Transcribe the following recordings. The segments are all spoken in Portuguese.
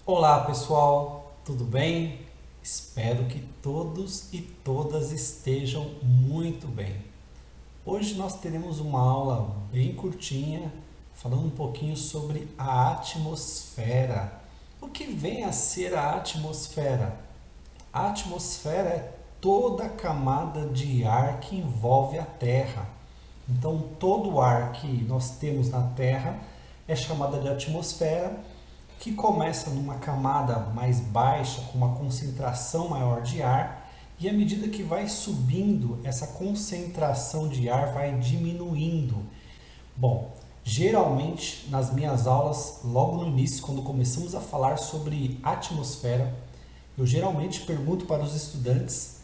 Olá pessoal, tudo bem? Espero que todos e todas estejam muito bem. Hoje nós teremos uma aula bem curtinha, falando um pouquinho sobre a atmosfera. O que vem a ser a atmosfera? A atmosfera é toda a camada de ar que envolve a Terra. Então, todo o ar que nós temos na Terra é chamada de atmosfera, que começa numa camada mais baixa, com uma concentração maior de ar, e à medida que vai subindo, essa concentração de ar vai diminuindo. Bom, geralmente nas minhas aulas, logo no início, quando começamos a falar sobre atmosfera, eu geralmente pergunto para os estudantes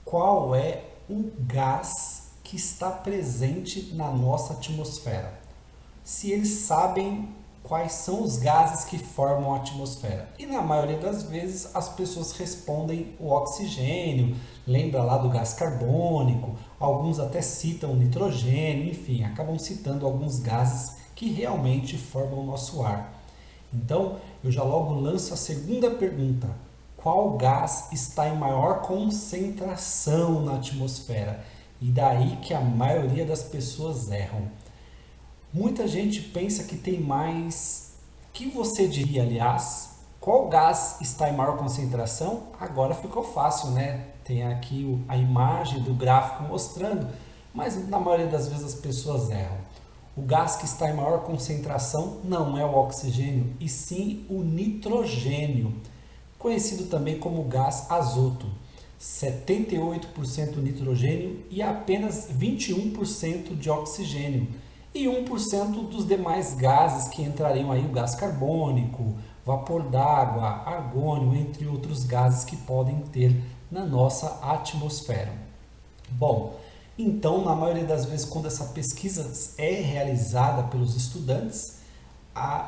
qual é o gás que está presente na nossa atmosfera. Se eles sabem quais são os gases que formam a atmosfera. E na maioria das vezes as pessoas respondem o oxigênio, lembra lá do gás carbônico, alguns até citam o nitrogênio, enfim, acabam citando alguns gases que realmente formam o nosso ar. Então, eu já logo lanço a segunda pergunta: qual gás está em maior concentração na atmosfera? E daí que a maioria das pessoas erram. Muita gente pensa que tem mais. O que você diria, aliás? Qual gás está em maior concentração? Agora ficou fácil, né? Tem aqui a imagem do gráfico mostrando, mas na maioria das vezes as pessoas erram. O gás que está em maior concentração não é o oxigênio, e sim o nitrogênio, conhecido também como gás azoto. 78% nitrogênio e apenas 21% de oxigênio. E 1% dos demais gases que entrariam aí, o gás carbônico, vapor d'água, argônio, entre outros gases que podem ter na nossa atmosfera. Bom, então, na maioria das vezes, quando essa pesquisa é realizada pelos estudantes,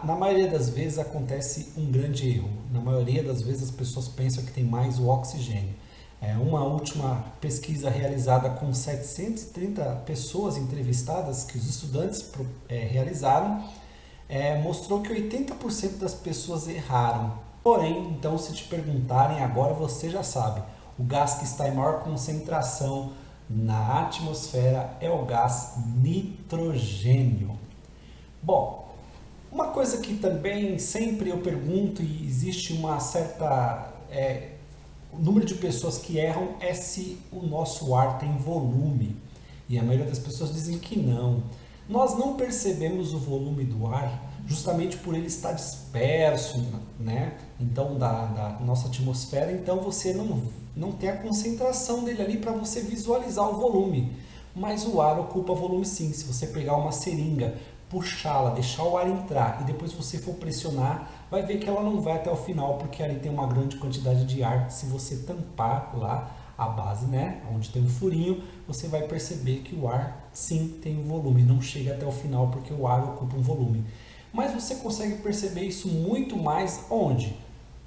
na maioria das vezes acontece um grande erro. Na maioria das vezes as pessoas pensam que tem mais o oxigênio. Uma última pesquisa realizada com 730 pessoas entrevistadas, que os estudantes realizaram, mostrou que 80% das pessoas erraram. Porém, então, se te perguntarem, agora você já sabe, o gás que está em maior concentração na atmosfera é o gás nitrogênio. Bom, uma coisa que também sempre eu pergunto e existe uma certa... o número de pessoas que erram é se o nosso ar tem volume. E a maioria das pessoas dizem que não. Nós não percebemos o volume do ar justamente por ele estar disperso, né? Então, da nossa atmosfera. Então, você não tem a concentração dele ali para você visualizar o volume. Mas o ar ocupa volume sim. Se você pegar uma seringa, puxá-la, deixar o ar entrar e depois você for pressionar, vai ver que ela não vai até o final, porque ali tem uma grande quantidade de ar. Se você tampar lá a base, né, onde tem um furinho, você vai perceber que o ar sim tem um volume, não chega até o final porque o ar ocupa um volume. Mas você consegue perceber isso muito mais onde?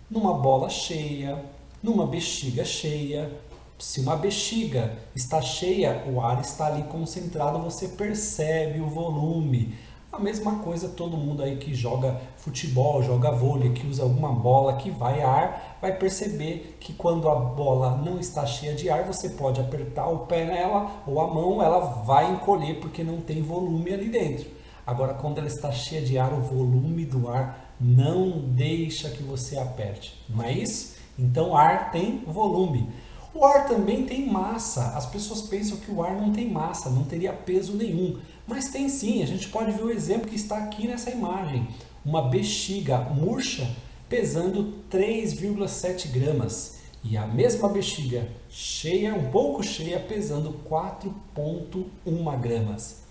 Numa bola cheia, numa bexiga cheia. Se uma bexiga está cheia, o ar está ali concentrado, você percebe o volume. A mesma coisa, todo mundo aí que joga futebol, joga vôlei, que usa alguma bola que vai ar, vai perceber que quando a bola não está cheia de ar, você pode apertar o pé nela ou a mão, ela vai encolher porque não tem volume ali dentro. Agora, quando ela está cheia de ar, o volume do ar não deixa que você aperte, não é isso? Então, ar tem volume. O ar também tem massa. As pessoas pensam que o ar não tem massa, não teria peso nenhum. Mas tem sim, a gente pode ver o exemplo que está aqui nessa imagem. Uma bexiga murcha pesando 3,7 gramas. E a mesma bexiga cheia, um pouco cheia, pesando 4,1 gramas.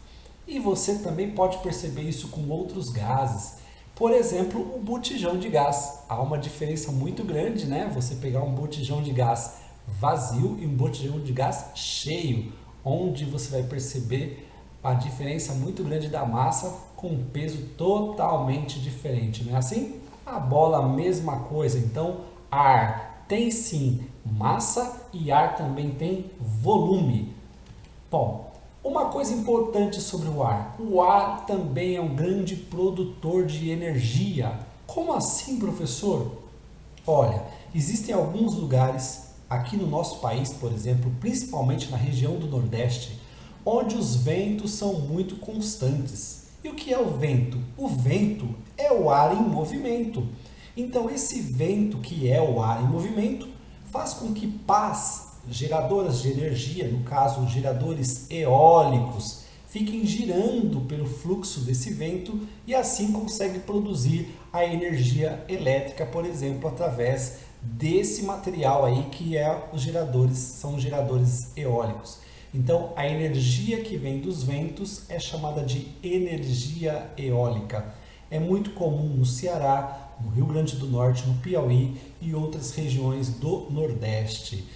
E você também pode perceber isso com outros gases. Por exemplo, o botijão de gás. Há uma diferença muito grande, né? Você pegar um botijão de gás vazio e um botijão de gás cheio, onde você vai perceber a diferença muito grande da massa com um peso totalmente diferente, não é assim? A bola, a mesma coisa. Então, ar tem sim massa e ar também tem volume. Bom, uma coisa importante sobre o ar também é um grande produtor de energia. Como assim, professor? Olha, existem alguns lugares aqui no nosso país, por exemplo, principalmente na região do Nordeste, onde os ventos são muito constantes. E o que é o vento? O vento é o ar em movimento. Então, esse vento que é o ar em movimento faz com que pás, geradoras de energia, no caso geradores eólicos, fiquem girando pelo fluxo desse vento e assim consegue produzir a energia elétrica, por exemplo, através desse material aí que é os geradores, são os geradores eólicos. Então, a energia que vem dos ventos é chamada de energia eólica. É muito comum no Ceará, no Rio Grande do Norte, no Piauí e outras regiões do Nordeste.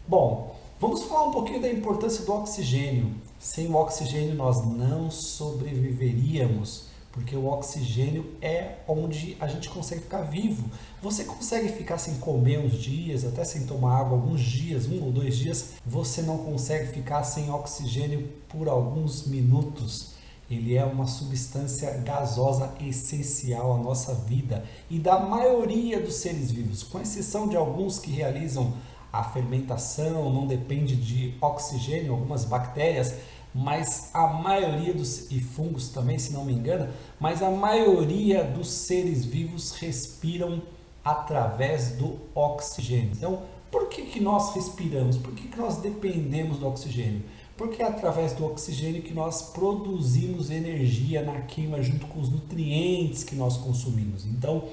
Bom, vamos falar um pouquinho da importância do oxigênio. Sem o oxigênio nós não sobreviveríamos, porque o oxigênio é onde a gente consegue ficar vivo. Você consegue ficar sem comer uns dias, até sem tomar água alguns dias, 1 ou 2 dias. Você não consegue ficar sem oxigênio por alguns minutos. Ele é uma substância gasosa essencial à nossa vida e da maioria dos seres vivos, com exceção de alguns que realizam a fermentação, não depende de oxigênio, algumas bactérias, mas a maioria e fungos também, se não me engano, mas a maioria dos seres vivos respiram através do oxigênio. Então, por que nós respiramos? Por que nós dependemos do oxigênio? Porque é através do oxigênio que nós produzimos energia na queima junto com os nutrientes que nós consumimos. Então,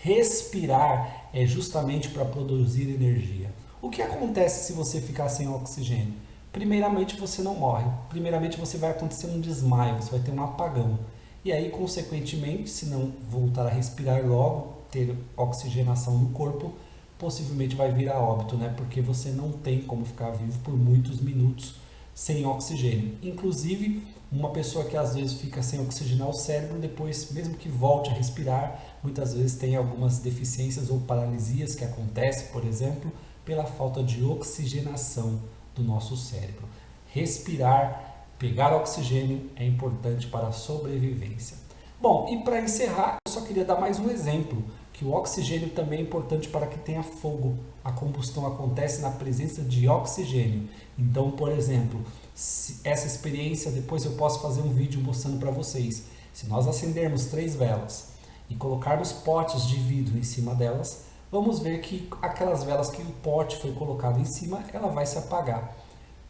respirar é justamente para produzir energia. O que acontece se você ficar sem oxigênio? Primeiramente, você não morre. Primeiramente, você vai acontecer um desmaio, você vai ter um apagão. E aí, consequentemente, se não voltar a respirar logo, ter oxigenação no corpo, possivelmente vai vir a óbito, né? Porque você não tem como ficar vivo por muitos minutos sem oxigênio. Inclusive, uma pessoa que às vezes fica sem oxigenar o cérebro, depois, mesmo que volte a respirar, muitas vezes tem algumas deficiências ou paralisias que acontecem, por exemplo, pela falta de oxigenação do nosso cérebro. Respirar, pegar oxigênio é importante para a sobrevivência. Bom, e para encerrar, eu só queria dar mais um exemplo, que o oxigênio também é importante para que tenha fogo. A combustão acontece na presença de oxigênio. Então, por exemplo, essa experiência, depois eu posso fazer um vídeo mostrando para vocês. Se nós acendermos 3 velas e colocarmos potes de vidro em cima delas, vamos ver que aquelas velas que o pote foi colocado em cima, ela vai se apagar.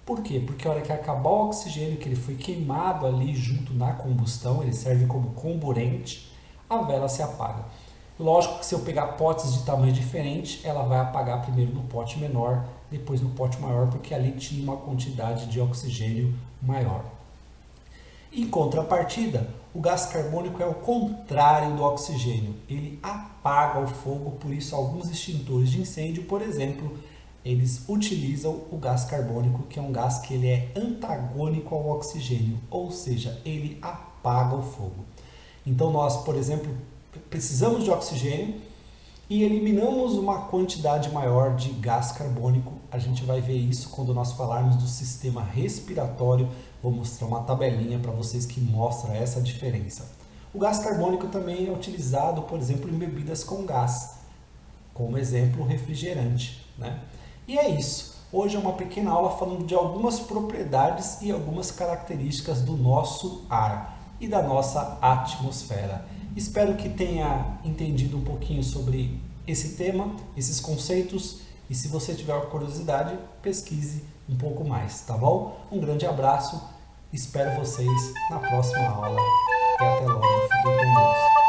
Por quê? Porque a hora que acabar o oxigênio, que ele foi queimado ali junto na combustão, ele serve como comburente, a vela se apaga. Lógico que se eu pegar potes de tamanho diferente, ela vai apagar primeiro no pote menor, depois no pote maior, porque ali tinha uma quantidade de oxigênio maior. Em contrapartida, o gás carbônico é o contrário do oxigênio. Ele apaga o fogo, por isso alguns extintores de incêndio, por exemplo, eles utilizam o gás carbônico, que é um gás que ele é antagônico ao oxigênio, ou seja, ele apaga o fogo. Então nós, por exemplo, precisamos de oxigênio e eliminamos uma quantidade maior de gás carbônico. A gente vai ver isso quando nós falarmos do sistema respiratório. Vou mostrar uma tabelinha para vocês que mostra essa diferença. O gás carbônico também é utilizado, por exemplo, em bebidas com gás, como exemplo, refrigerante, né? E é isso. Hoje é uma pequena aula falando de algumas propriedades e algumas características do nosso ar e da nossa atmosfera. Espero que tenha entendido um pouquinho sobre esse tema, esses conceitos, e se você tiver curiosidade, pesquise um pouco mais, tá bom? Um grande abraço, espero vocês na próxima aula e até logo, fiquem com Deus.